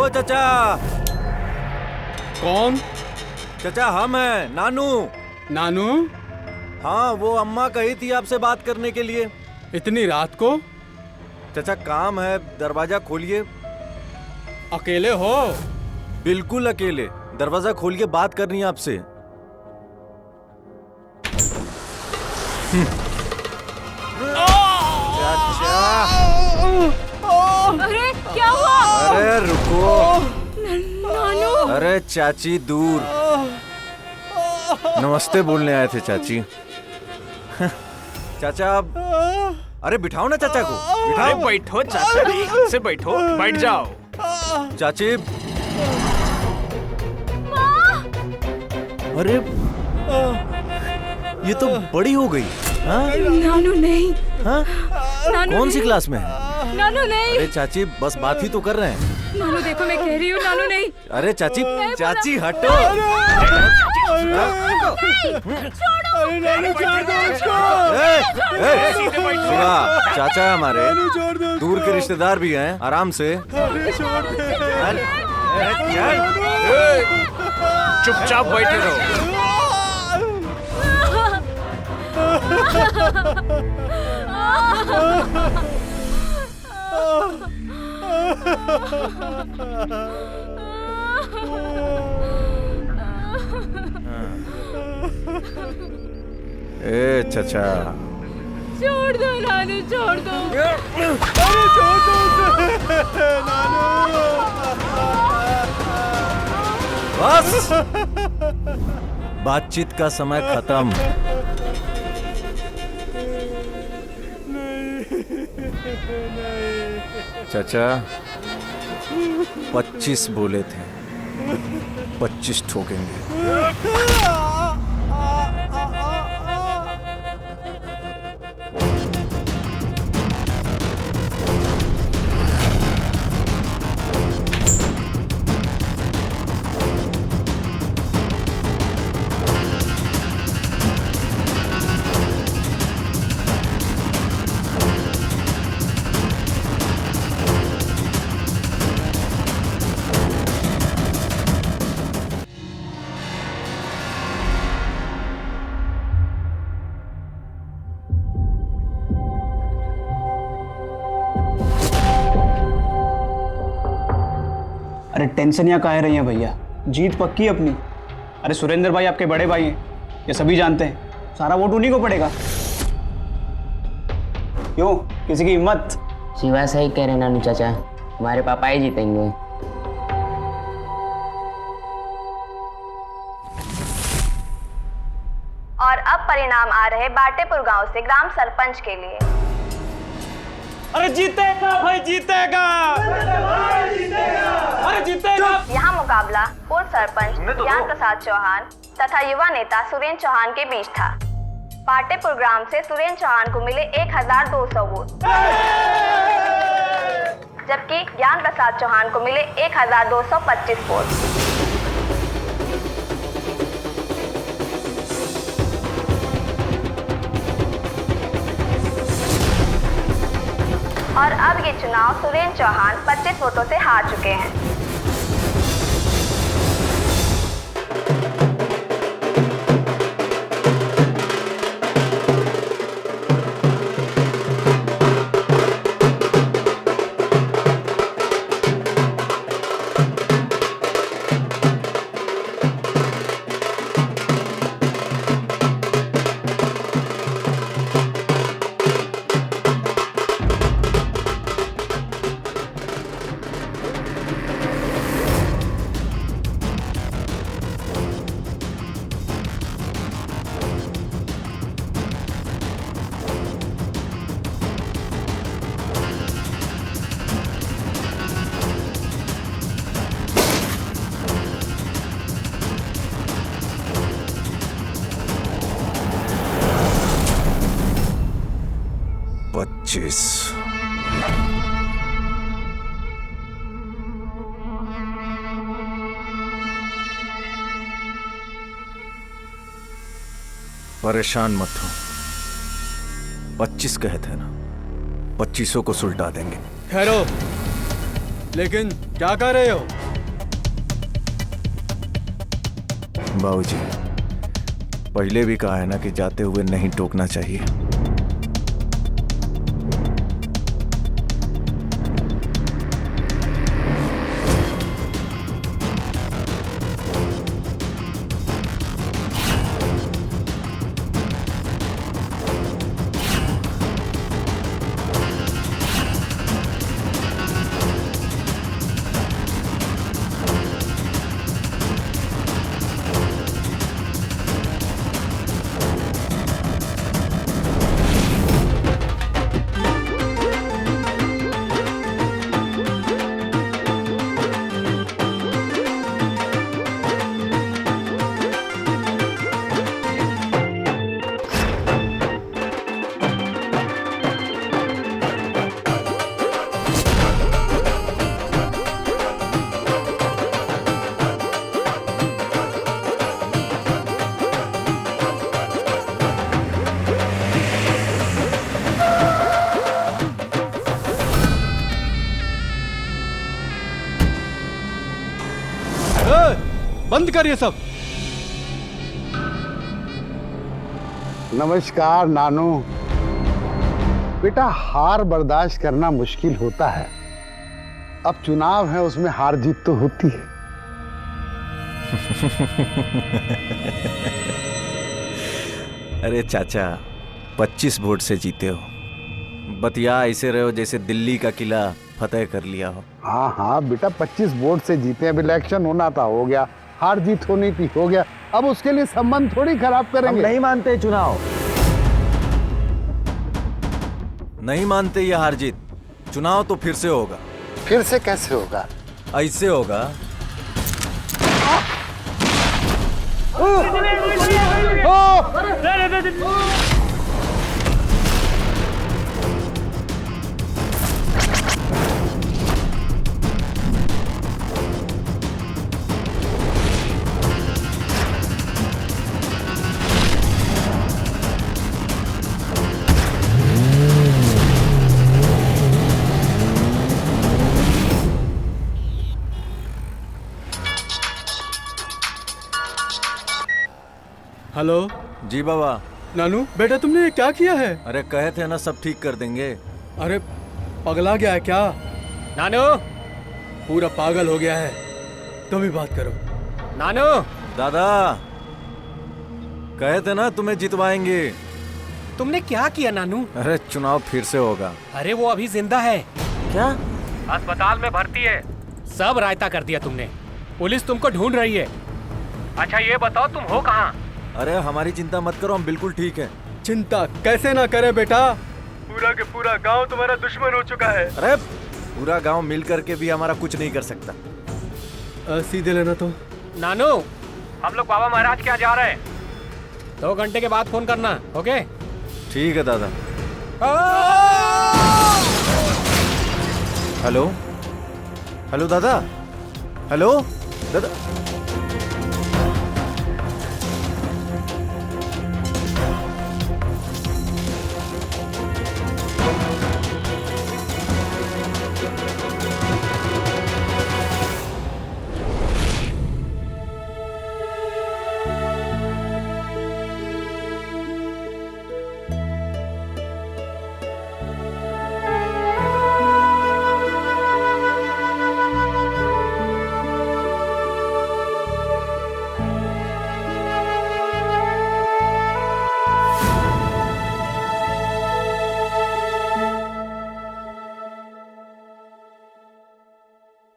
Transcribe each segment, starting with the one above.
ओ चाचा। कौन? चाचा हम हैं, नानू। नानू? हाँ, वो अम्मा कही थी आपसे बात करने के लिए। इतनी रात को? चाचा काम है, दरवाजा खोलिए। अकेले हो? बिल्कुल अकेले, दरवाजा खोलिए, बात करनी है आपसे। चाचा। अरे क्या हुआ? अरे रुको। नानू। अरे चाची दूर। नमस्ते बोलने आए थे चाची। चाचा अरे बिठाओ ना चाचा को, बिठाओ। बैठो चाचा जी, से बैठो, बैठ जाओ। चाची। अरे ये तो बड़ी हो गई। हाँ? नानू नहीं। हाँ? नानू कौन सी नहीं। क्लास में है? नानू नहीं। अरे चाची बस बात ही तो कर रहे हैं। नानू देखो मैं कह रही हूँ, नानू नहीं। अरे चाची, चाची हटो। चाचा है हमारे, दूर के रिश्तेदार भी हैं, आराम से। चुपचाप बैठे रहो। ए चाचा, छोड़ दो नानू, छोड़ दो। अरे छोड़ दो नानू। बस बातचीत का समय खत्म। चाचा 25 बोले थे, 25 ठोकेंगे। अरे टेंशन यहाँ काहे रही हैं भैया, जीत पक्की है अपनी। अरे सुरेंद्र भाई आपके बड़े भाई हैं, ये सभी जानते हैं, सारा वोट उन्हीं को पड़ेगा। क्यों, किसी की हिम्मत? शिवा सही कह रहे नानू चाचा, हमारे पापा ही जीतेंगे। और अब परिणाम आ रहे बाटेपुर गांव से ग्राम सरपंच के लिए। अरे जीतेगा भाई, जीतेगा। अरे जीतेगा। यहाँ मुकाबला पूर्व सरपंच ज्ञान प्रसाद चौहान तथा युवा नेता सुरेंद्र चौहान के बीच था। बाटेपुर ग्राम से सुरेंद्र चौहान को मिले 1200 वोट, जबकि ज्ञान प्रसाद चौहान को मिले 1225 वोट। और अब ये चुनाव सुरेंद्र चौहान 25 वोटों से हार चुके हैं। परेशान मत हो, 25 कहे थे ना, 25 को सुलटा देंगे। ठहरो, लेकिन क्या कर रहे हो? बाबूजी, पहले भी कहा है ना कि जाते हुए नहीं टोकना चाहिए। बंद कर ये सब। नमस्कार नानू। बेटा, हार बर्दाश्त करना मुश्किल होता है। अब चुनाव है, उसमें हार जीत तो होती है। अरे चाचा, 25 वोट से जीते हो। बतिया ऐसे रहे हो जैसे दिल्ली का किला फतेह कर लिया हो। हाँ हाँ बेटा, 25 वोट से जीते। अब इलेक्शन होना था, हो गया। हार जीत होनी थी, हो गया। अब उसके लिए संबंध थोड़ी खराब करेंगे। हम नहीं मानते चुनाव। नहीं मानते ये हार जीत। चुनाव तो फिर से होगा। फिर से कैसे होगा? ऐसे होगा। हेलो जी बाबा। नानू बेटा, तुमने ये क्या किया है? अरे कहे थे ना सब ठीक कर देंगे। अरे पगला गया है क्या? नानू, पूरा पागल हो गया है। तुम ही बात करो। नानू, दादा, कहे थे ना तुम्हें जितवाएंगे। तुमने क्या किया नानू? अरे चुनाव फिर से होगा। अरे वो अभी जिंदा है। क्या? अस्पताल में भर्ती है। सब रायता कर दिया तुमने। पुलिस तुमको ढूंढ रही है। अच्छा ये बताओ, तुम हो कहाँ? अरे हमारी चिंता मत करो, हम बिल्कुल ठीक है। चिंता कैसे ना करे बेटा, पूरा के पूरा गांव तुम्हारा दुश्मन हो चुका है। अरे पूरा गांव मिल करके भी हमारा कुछ नहीं कर सकता। सीधे लेना तो। नानू, हम लोग बाबा महाराज के यहाँ जा रहे हैं। 2 घंटे के बाद फोन करना, ओके? ठीक है दादा। हेलो हेलो दादा। हेलो दादा।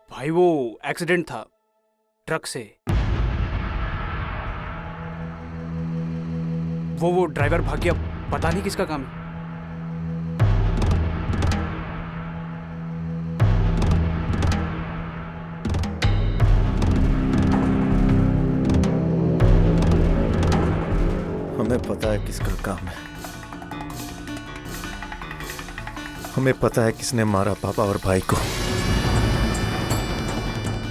भाई वो एक्सीडेंट था ट्रक से। वो ड्राइवर भाग गया, पता नहीं किसका काम है। हमें पता है किसका काम है। हमें पता है किसने मारा पापा और भाई को।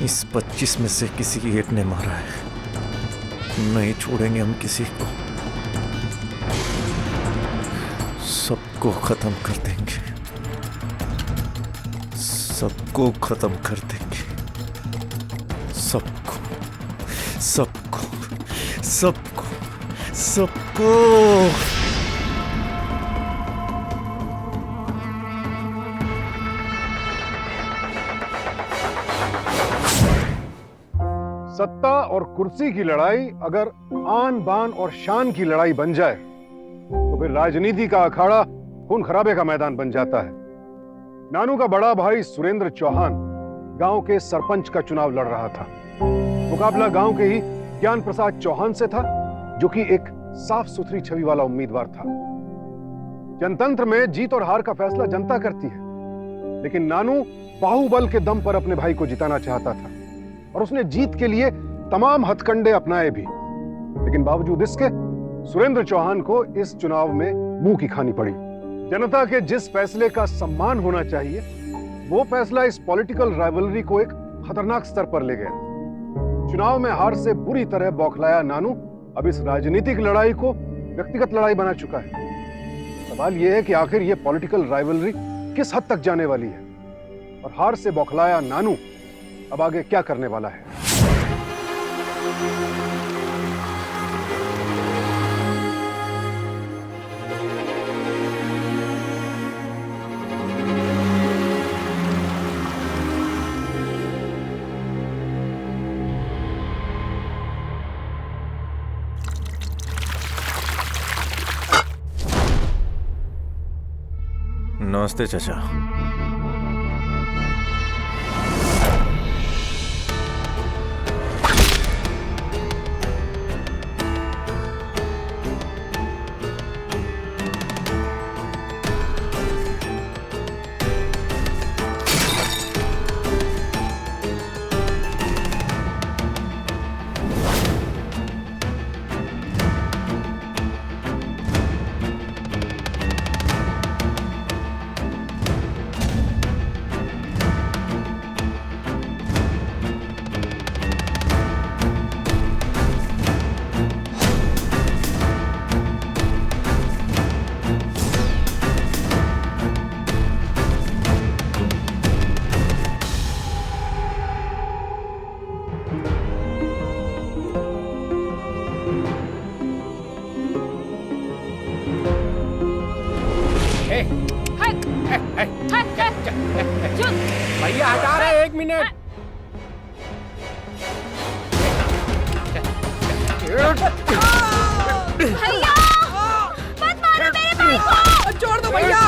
इस 25 में से किसी एक ने मारा है। नहीं छोड़ेंगे हम किसी को। सबको खत्म कर देंगे। सबको खत्म कर देंगे, सबको सबको सबको सबको। सत्ता और कुर्सी की लड़ाई अगर आन बान और शान की लड़ाई बन जाए तो फिर राजनीति का अखाड़ा खून खराबे का मैदान बन जाता है। नानू का बड़ा भाई सुरेंद्र चौहान गांव के सरपंच का चुनाव लड़ रहा था। मुकाबला गांव के ही ज्ञान प्रसाद चौहान से था, जो कि एक साफ सुथरी छवि वाला उम्मीदवार था। जनतंत्र में जीत और हार का फैसला जनता करती है, लेकिन नानू बाहुबल के दम पर अपने भाई को जिताना चाहता था और उसने जीत के लिए तमाम हथकंडे अपनाए भी। लेकिन बावजूद इसके सुरेंद्र चौहान को इस चुनाव में मुंह की खानी पड़ी। जनता के जिस फैसले का सम्मान होना चाहिए, वो फैसला इस पॉलिटिकल राइवलरी को एक खतरनाक स्तर पर ले गया। चुनाव में हार से बुरी तरह बौखलाया नानू अब इस राजनीतिक लड़ाई को व्यक्तिगत लड़ाई बना चुका है। सवाल यह है कि आखिर यह पॉलिटिकल राइवलरी किस हद तक जाने वाली है और हार से बौखलाया नानू अब आगे क्या करने वाला है। नमस्ते चाचा। भैया हटा रहे, 1 मिनट। भैया मत मारो मेरे भाई को। छोड़ दो भैया।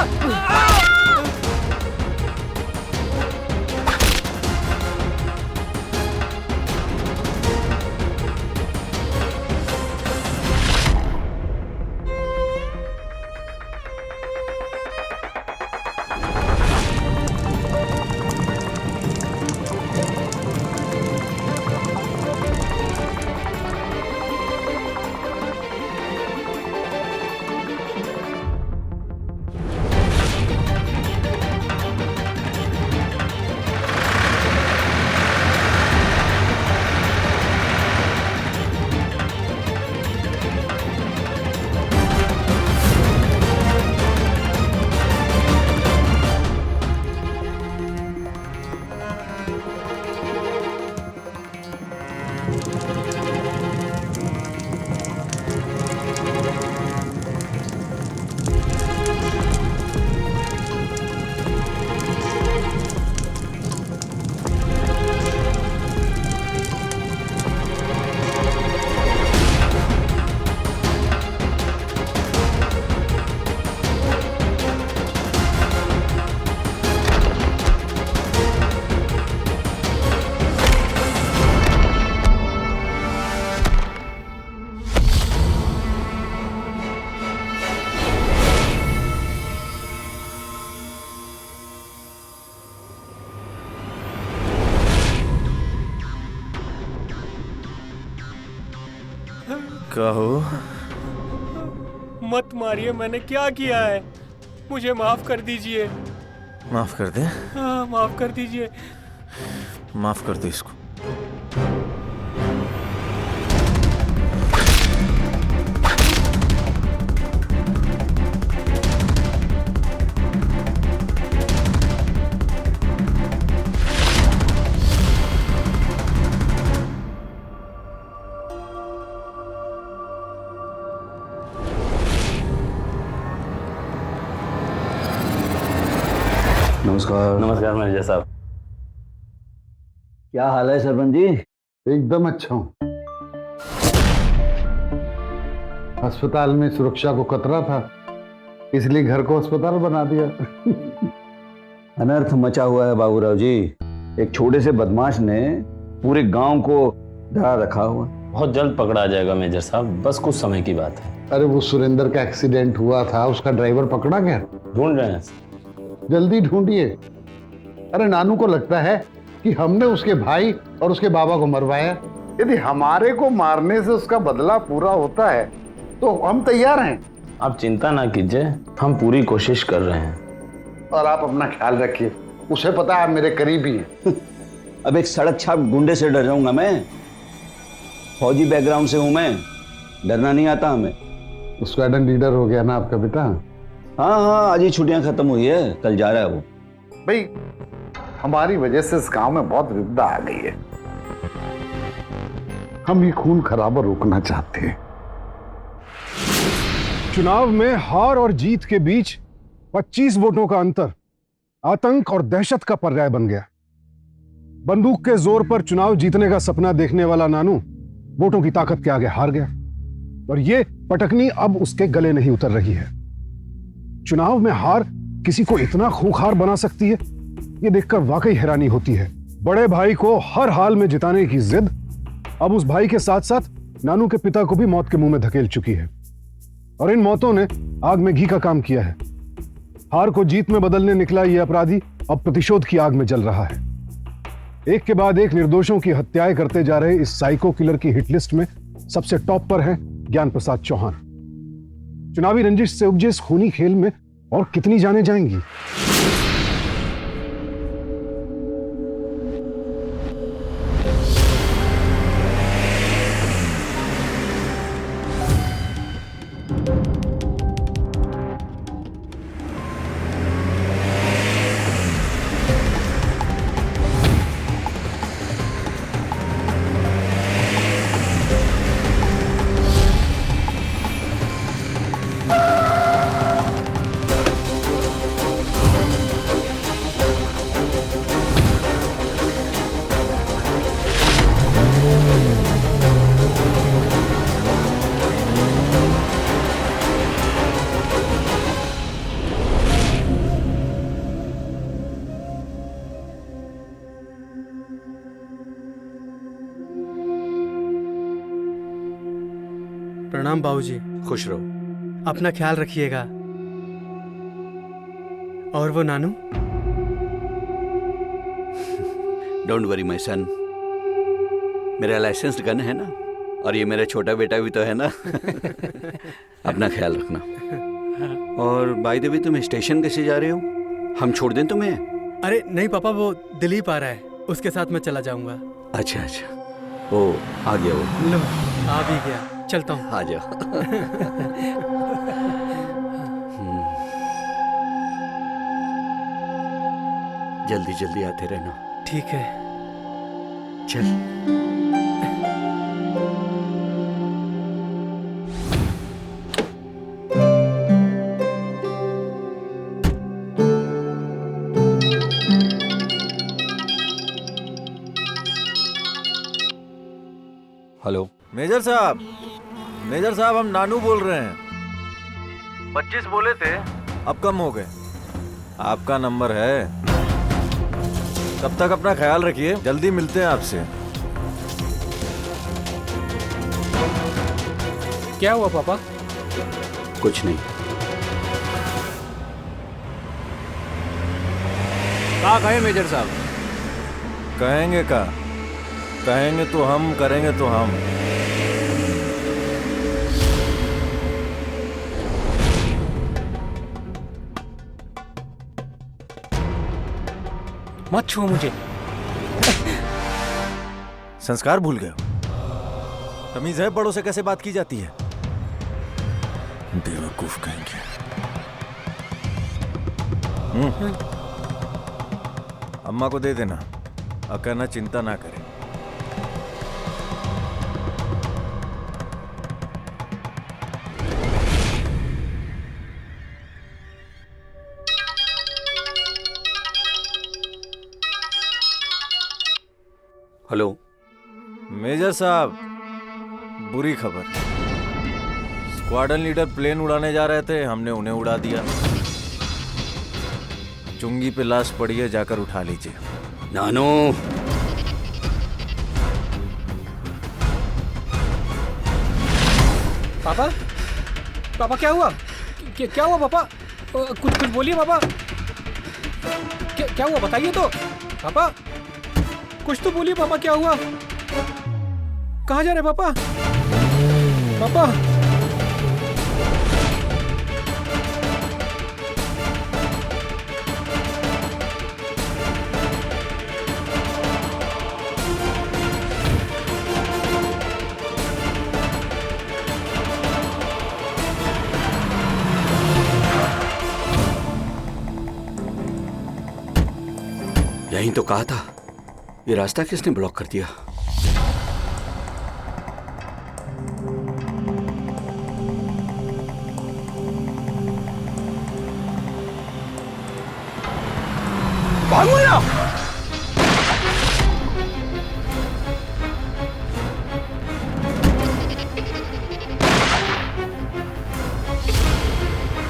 कहो। मत मारिए, मैंने क्या किया है? मुझे माफ कर दीजिए। माफ कर दे? हाँ, माफ कर दीजिए। माफ कर दो इसको। नमस्कार। नमस्कार मैनेजर साहब। क्या हाल है सरपंच जी? एकदम अच्छा हूं। अस्पताल में सुरक्षा को खतरा था, इसलिए घर को अस्पताल बना दिया। अनर्थ मचा हुआ है बाबूराव जी। एक छोटे से बदमाश ने पूरे गांव को डरा रखा हुआ। बहुत जल्द पकड़ा आ जाएगा मेजर साहब, बस कुछ समय की बात है। अरे वो सुरेंद्र का एक्सीडेंट हुआ था, उसका ड्राइवर पकड़ा गया? ढूंढ रहे हैं। जल्दी ढूंढिए। अरे नानू को लगता है कि हमने उसके भाई और उसके बाबा को मरवाया। यदि हमारे को मारने से उसका बदला पूरा होता है तो हम तैयार हैं। आप चिंता ना कीजिए, हम पूरी कोशिश कर रहे हैं। और आप अपना ख्याल रखिए, उसे पता है आप मेरे करीबी हैं। अब एक सड़क छाप गुंडे से डर जाऊंगा मैं? फौजी बैकग्राउंड से हूं मैं, डरना नहीं आता हमें। स्क्वाड्रन लीडर हो गया ना आपका बेटा? हाँ, आज ही छुट्टियां खत्म हुई है, कल जा रहा है वो। भाई हमारी वजह से इस गांव में बहुत विपदा आ गई है। हम ये खून खराबा रोकना चाहते हैं। चुनाव में हार और जीत के बीच 25 वोटों का अंतर आतंक और दहशत का पर्याय बन गया। बंदूक के जोर पर चुनाव जीतने का सपना देखने वाला नानू वोटों की ताकत के आगे हार गया और ये पटकनी अब उसके गले नहीं उतर रही है। चुनाव में हार किसी को इतना खूंखार बना सकती है, ये देखकर वाकई हैरानी होती है। बड़े भाई को हर हाल में जिताने की जिद अब उस भाई के साथ साथ नानू के पिता को भी मौत के मुंह में धकेल चुकी है और इन मौतों ने आग में घी का काम किया है। हार को जीत में बदलने निकला यह अपराधी अब प्रतिशोध की आग में जल रहा है। एक के बाद एक निर्दोषों की हत्याएं करते जा रहे इस साइको किलर की हिट लिस्ट में सबसे टॉप पर हैं ज्ञान प्रसाद चौहान। चुनावी रंजिश से उपजे इस खूनी खेल में और कितनी जाने जाएंगी? प्रणाम बाबूजी। खुश रहो। अपना ख्याल रखिएगा। और वो नानू? डोंट वरी माय सन, मेरा लाइसेंस गन है ना, और ये मेरा छोटा बेटा भी तो है ना। अपना ख्याल रखना। और बाय द वे तुम स्टेशन कैसे जा रहे हो? हम छोड़ दें तुम्हें? अरे नहीं पापा, वो दिलीप आ रहा है, उसके साथ मैं चला जाऊंगा। अच्छा अच्छा, ओ आ गया वो। लो आ भी गया, चलता हूँ। आ जाओ। जल्दी जल्दी आते रहना। ठीक है। चल। हेलो मेजर साहब, मेजर साहब हम नानू बोल रहे हैं। 25 बोले थे, अब कम हो गए। आपका नंबर है। तब तक अपना ख्याल रखिए, जल्दी मिलते हैं आपसे। क्या हुआ पापा? कुछ नहीं। क्या कहें मेजर साहब? कहेंगे का? कहेंगे तो हम, करेंगे तो हम। मत छुओ मुझे। संस्कार भूल गए? तमीज है बड़ों से कैसे बात की जाती है? बेवकूफ कहेंगे। अम्मा को दे देना और कहना चिंता ना करें। हेलो मेजर साहब, बुरी खबर। स्क्वाड्रन लीडर प्लेन उड़ाने जा रहे थे, हमने उन्हें उड़ा दिया। चुंगी पे लाश पड़ी है, जाकर उठा लीजिए। नानू, पापा, पापा क्या हुआ? क्या हुआ पापा? कुछ बोलिए पापा। क्या हुआ बताइए तो पापा। कुछ तो बोलिए पापा, क्या हुआ? कहाँ जा रहे पापा? पापा यहीं तो कहा था। ये रास्ता किसने ब्लॉक कर दिया? भागो या!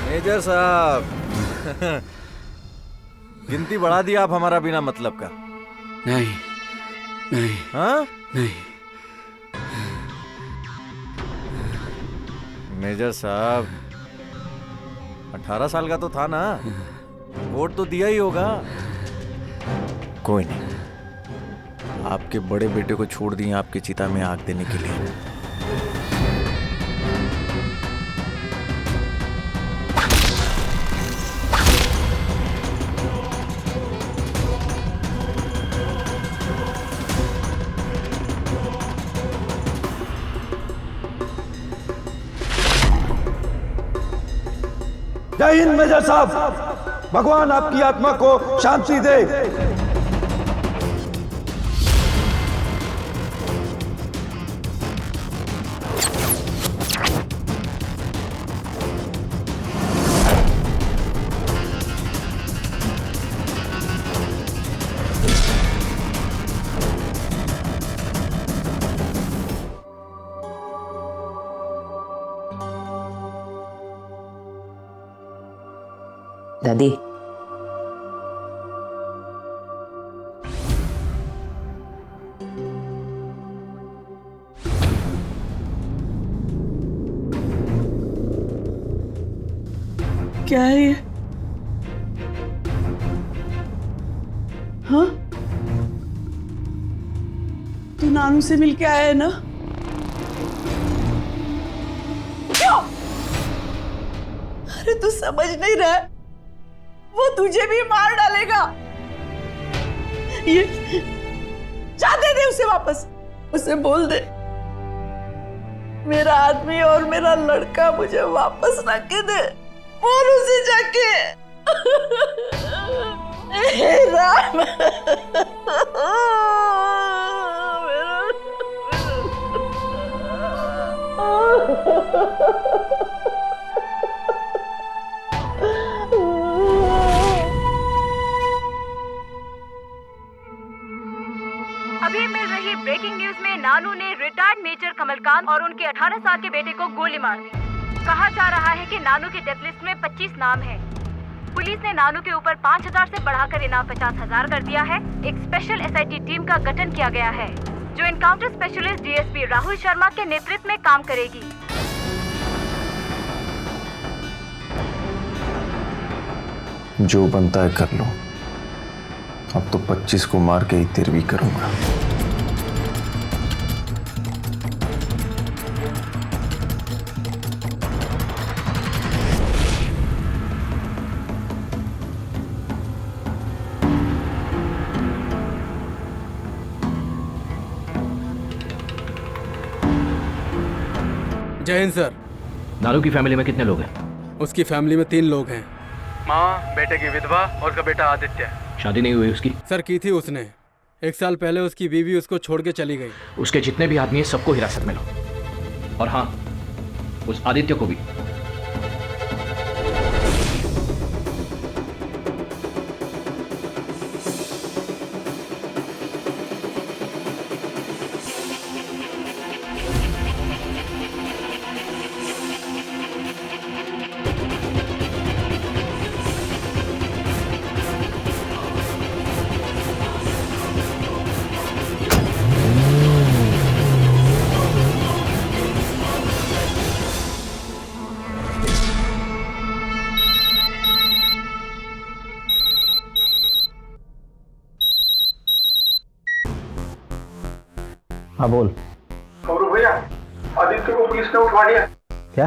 मेजर साहब, गिनती बढ़ा दी आप हमारा बिना मतलब का। नहीं नहीं, हाँ नहीं। मेजर साहब, 18 साल का तो था ना, वोट तो दिया ही होगा। कोई नहीं, आपके बड़े बेटे को छोड़ दिए आपकी चिता में आग देने के लिए। जय हिंद मेजर साहब, भगवान आपकी आत्मा को शांति दे। दादी, क्या है ये? हाँ, तू नानू से मिलके आया है ना? क्यों? अरे तू समझ नहीं रहा है, वो तुझे भी मार डालेगा। ये जा, दे दे उसे वापस। उसे बोल दे मेरा आदमी और मेरा लड़का मुझे वापस ला के दे। बोल उसे जाके। हे राम, अभी मिल रही ब्रेकिंग न्यूज में नानू ने रिटायर्ड मेजर कमलकांत और उनके 18 साल के बेटे को गोली मार दी। कहा जा रहा है कि नानू की डेथ लिस्ट में 25 नाम हैं। पुलिस ने नानू के ऊपर 5,000 से बढ़ाकर इनाम 50,000 कर दिया है। एक स्पेशल एसआईटी टीम का गठन किया गया है जो encounter specialist DSP Rahul Sharma के नेतृत्व में काम करेगी। जो बनता है कर लो, अब तो 25 को मार के ही 13वीं करूंगा। जय हिंद सर। नानू की फैमिली में कितने लोग हैं? उसकी फैमिली में 3 लोग हैं। माँ, बेटे की विधवा और उसका बेटा आदित्य। शादी नहीं हुई उसकी? सर की थी उसने। 1 साल पहले उसकी बीवी उसको छोड़ के चली गई। उसके जितने भी आदमी हैं सबको हिरासत में लो, और हाँ, उस आदित्य को भी। हाँ बोल। गौरव भैया, आदित्य को पुलिस ने उठवा लिया। क्या?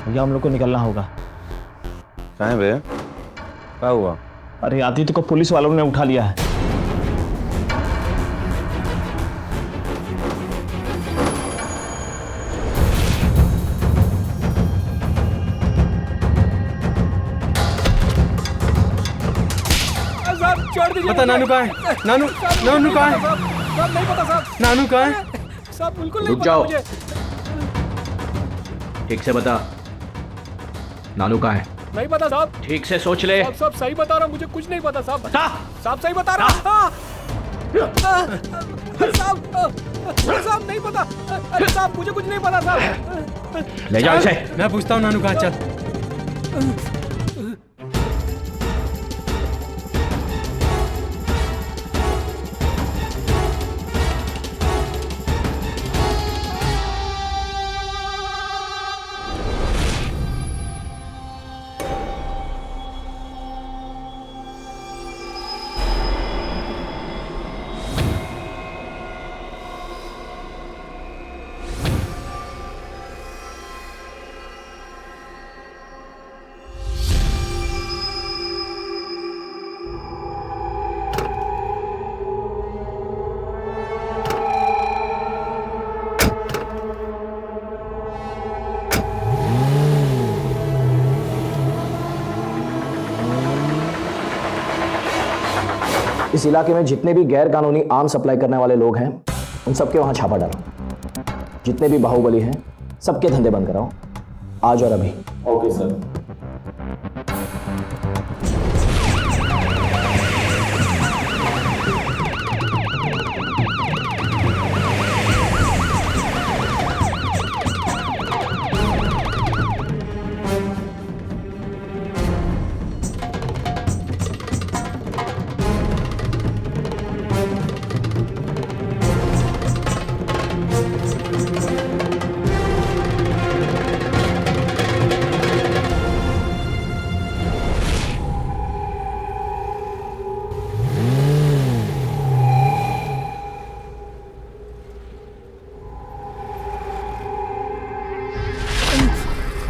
भैया हम लोग को निकलना होगा। कहाँ है भैया? क्या हुआ? अरे आदित्य को पुलिस वालों ने उठा लिया है। पता नानू कहाँ है? नानू कहाँ है? साहब नहीं पता साहब। नानू कहाँ है? साहब बिल्कुल नहीं रुक पता जाओ। मुझे। ठीक से बता, नानू कहाँ है? नहीं पता साहब। ठीक से सोच ले। साहब सही बता रहा हूँ, मुझे कुछ नहीं पता साहब। बता। साहब सही बता रहा हूँ। साहब नहीं पता। अरे साहब मुझे कुछ नहीं पता साहब। ले जाओ इसे। मैं पूछता हूँ नानू कहाँ, चल। इस इलाके में जितने भी गैर कानूनी आर्म सप्लाई करने वाले लोग हैं उन सबके वहां छापा डालो। जितने भी बाहुबली हैं सबके धंधे बंद कराओ, आज और अभी। Okay sir.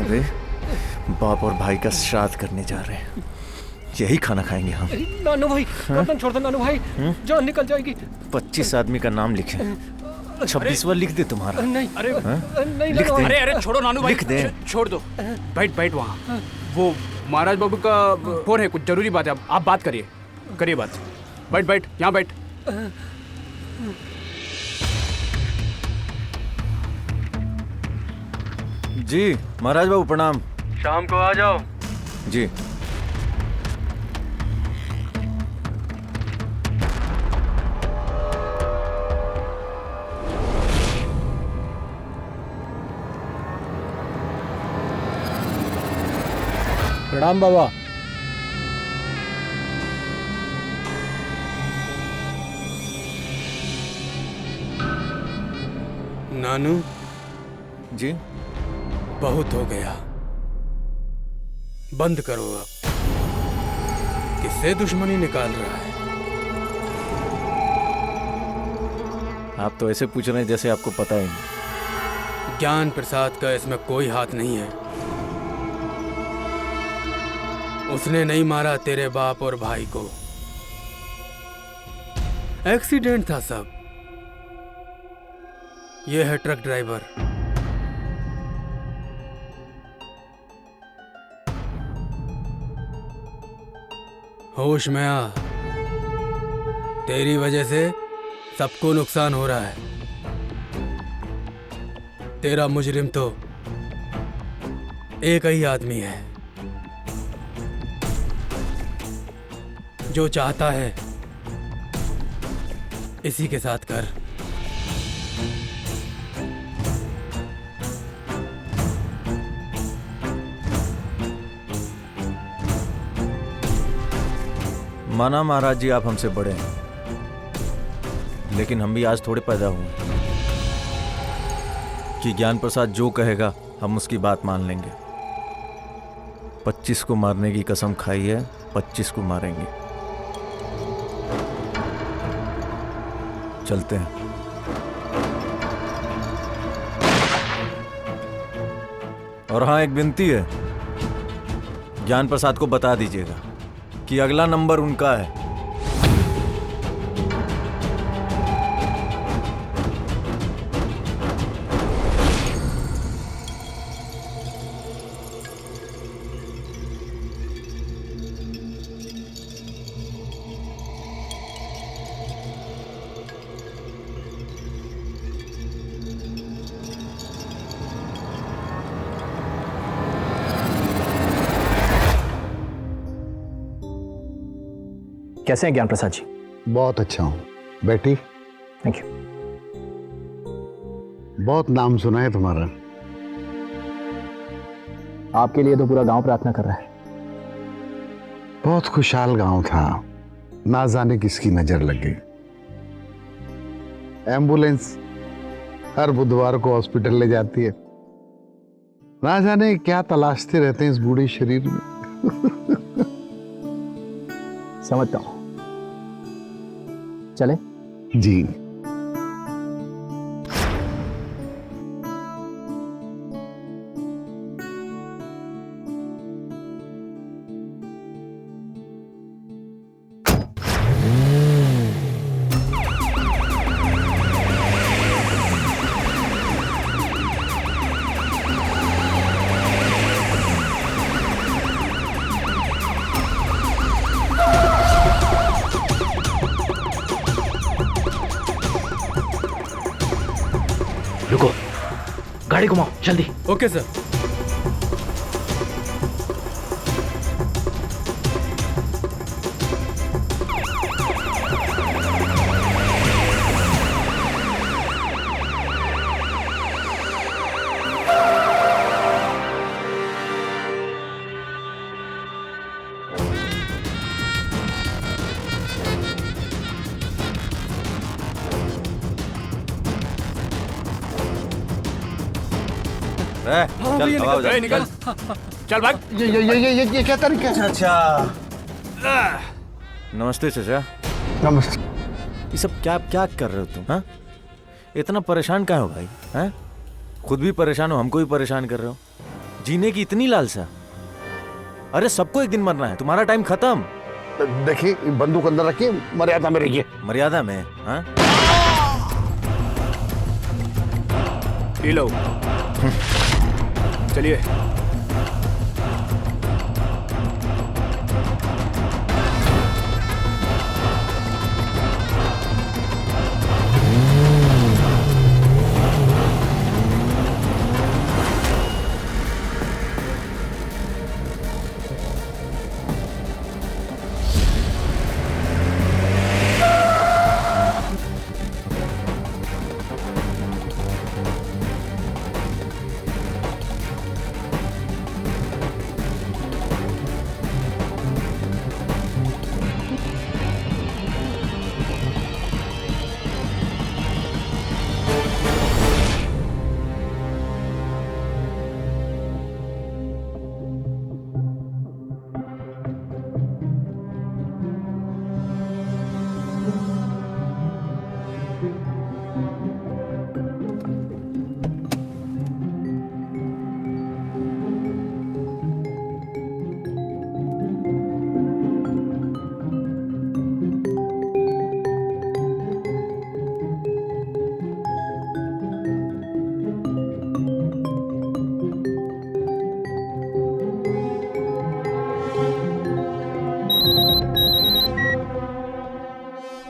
अरे बाप और भाई का श्राद्ध करने जा रहे हैं, यही खाना खाएंगे हम। नानू भाई, गर्दन छोड़ दो नानू भाई, जान निकल जाएगी। 25 आदमी का नाम लिखे, 26वां लिख दे तुम्हारा। नहीं अरे नहीं लिख दे। अरे छोड़ो नानू भाई, लिख दे। छोड़ दो। बैठ वहाँ। वो महाराज बाबू का फोन है, कुछ जरूरी बात है। आप बात करिए बात। बैठ यहाँ बैठ। जी महाराज बाबू प्रणाम। शाम को आ जाओ। जी प्रणाम बाबा। नानू जी बहुत हो गया, बंद करो अब। किससे दुश्मनी निकाल रहा है? आप तो ऐसे पूछ रहे हैं जैसे आपको पता ही नहीं। ज्ञान प्रसाद का इसमें कोई हाथ नहीं है। उसने नहीं मारा तेरे बाप और भाई को, एक्सीडेंट था सब। ये है ट्रक ड्राइवर। होश में आ, तेरी वजह से सबको नुकसान हो रहा है। तेरा मुजरिम तो एक ही आदमी है, जो चाहता है इसी के साथ कर। माना महाराज जी, आप हमसे बड़े हैं, लेकिन हम भी आज थोड़े पैदा हुए कि ज्ञान प्रसाद जो कहेगा हम उसकी बात मान लेंगे। 25 को मारने की कसम खाई है, 25 को मारेंगे। चलते हैं। और हाँ, एक विनती है, ज्ञान प्रसाद को बता दीजिएगा कि अगला नंबर उनका है। कैसे हैं ज्ञान प्रसाद जी? बहुत अच्छा हूँ, बेटी। Thank you. बहुत नाम सुना है तुम्हारा। आपके लिए तो पूरा गांव प्रार्थना कर रहा है। बहुत खुशहाल गांव था, ना जाने किसकी नजर लग गई। एम्बुलेंस हर बुधवार को हॉस्पिटल ले जाती है, ना जाने क्या तलाशते रहते हैं इस बूढ़े शरीर में। समझता हूं। चले? जी। रुको, गाड़ी घुमाओ जल्दी। Okay sir. चल, हवा जा, निकल। चल भाग। ये क्या तरीका है? अच्छा। नमस्ते चाचा। नमस्ते। ये सब क्या क्या कर रहे हो तुम? हाँ, इतना परेशान क्या हो भाई? हैं? खुद भी परेशान हो, हमको भी परेशान कर रहे हो। जीने की इतनी लालसा? अरे सबको एक दिन मरना है, तुम्हारा टाइम खत्म। देखिए, बंदूक अंदर रखिए, मर्यादा में रहिए। मर्यादा में? हाँ, ये लो। चलिए।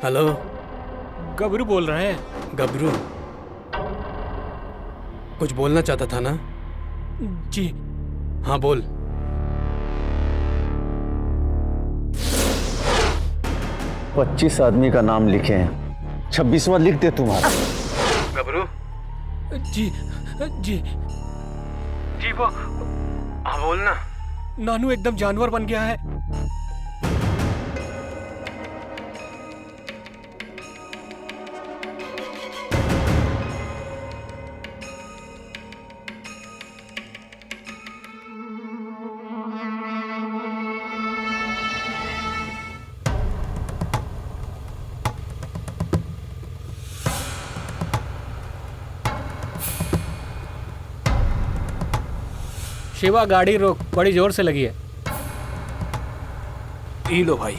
हेलो, गबरू बोल रहे हैं। गबरू, कुछ बोलना चाहता था ना? जी। हाँ बोल। 25 आदमी का नाम लिखे हैं, 26वां लिख दे तुम्हारा। गबरू। जी जी जी। वो हाँ बोलना। नानू एकदम जानवर बन गया है। शिवा गाड़ी रोक, बड़ी जोर से लगी है। पी लो भाई।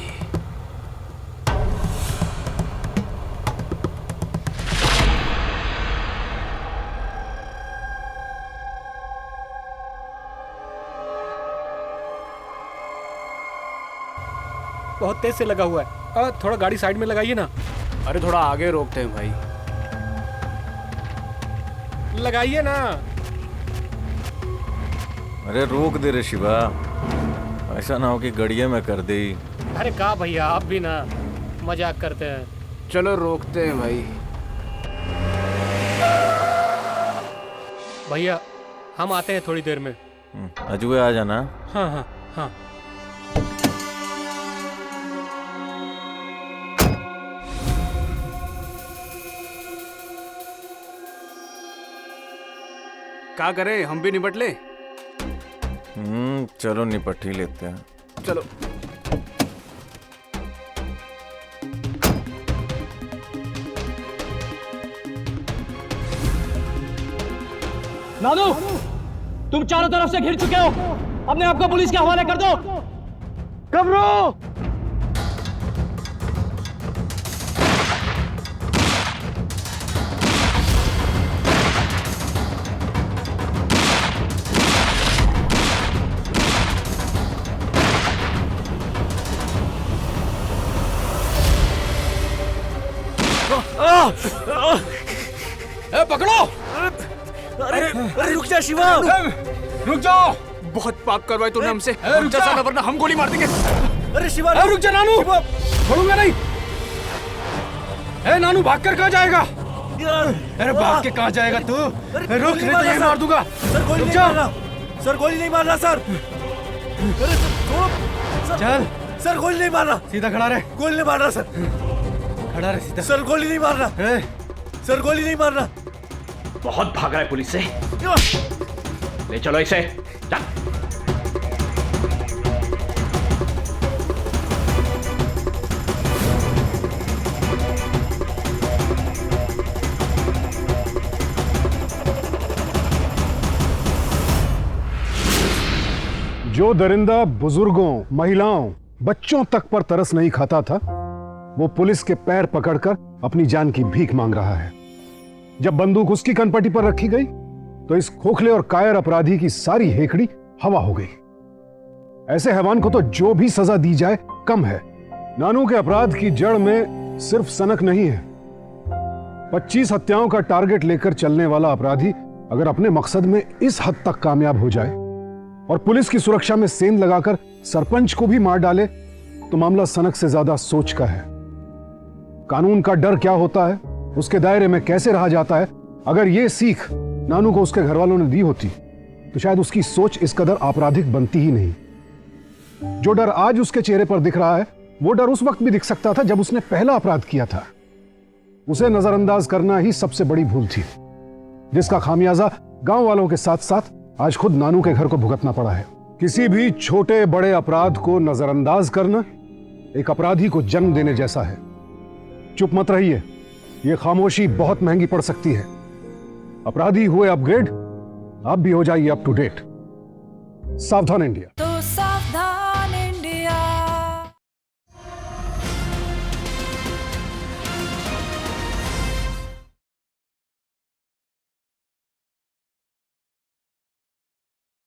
बहुत तेज से लगा हुआ है। थोड़ा गाड़ी साइड में लगाइए ना। अरे थोड़ा आगे रोकते हैं भाई। लगाइए ना। अरे रोक दे रे शिवा, ऐसा ना हो कि गड़िया में कर दे। अरे कहा भैया, आप भी ना मजाक करते हैं। चलो रोकते हैं भाई। भैया हम आते हैं थोड़ी देर में। अजुए आ जाना। हाँ हाँ हाँ। क्या करें, हम भी निपट ले। चलो निपट ही लेते हैं। चलो। नानू, तुम चारों तरफ से घिर चुके हो, अपने आप को पुलिस के हवाले कर दो। घबरो। पकड़ो। अरे रुक जा शिवा, रुक जाओ। बहुत पाप करवाए तूने हमसे। रुक जा साला, वरना हम गोली मार देंगे। अरे शिवा रुक जा नानू, छोड़ूंगा नहीं। नानू भाग कर कहाँ जाएगा? अरे भाग के कहाँ जाएगा तू? रुक, नहीं तो यही मार दूंगा। सर गोली नहीं मारना, सर गोली नहीं मारना सर। चल सर गोली नहीं मारना, सीधा खड़ा रहे। गोली नहीं मारना सर, खड़ा रहे सीधा। सर गोली नहीं मारना, सर गोली नहीं मारना। बहुत भाग रहा है पुलिस से, ले चलो इसे। चल। जो दरिंदा बुजुर्गों, महिलाओं, बच्चों तक पर तरस नहीं खाता था, वो पुलिस के पैर पकड़कर अपनी जान की भीख मांग रहा है। जब बंदूक उसकी कनपटी पर रखी गई तो इस खोखले और कायर अपराधी की सारी हेकड़ी हवा हो गई। ऐसे हैवान को तो जो भी सजा दी जाए कम है। नानू के अपराध की जड़ में सिर्फ सनक नहीं है। 25 हत्याओं का टारगेट लेकर चलने वाला अपराधी अगर अपने मकसद में इस हद तक कामयाब हो जाए और पुलिस की सुरक्षा में सेंध लगाकर सरपंच को भी मार डाले तो मामला सनक से ज्यादा सोच का है। कानून का डर क्या होता है, उसके दायरे में कैसे रहा जाता है, अगर यह सीख नानू को उसके घर वालों ने दी होती तो शायद उसकी सोच इस कदर आपराधिक बनती ही नहीं। जो डर आज उसके चेहरे पर दिख रहा है वो डर उस वक्त भी दिख सकता था जब उसने पहला अपराध किया था। उसे नजरअंदाज करना ही सबसे बड़ी भूल थी, जिसका खामियाजा गांव वालों के साथ साथ आज खुद नानू के घर को भुगतना पड़ा है। किसी भी छोटे बड़े अपराध को नजरअंदाज करना एक अपराधी को जन्म देने जैसा है। चुप मत रहिए, यह खामोशी बहुत महंगी पड़ सकती है। अपराधी हुए अपग्रेड, आप भी हो जाइए अप टू डेट। सावधान इंडिया।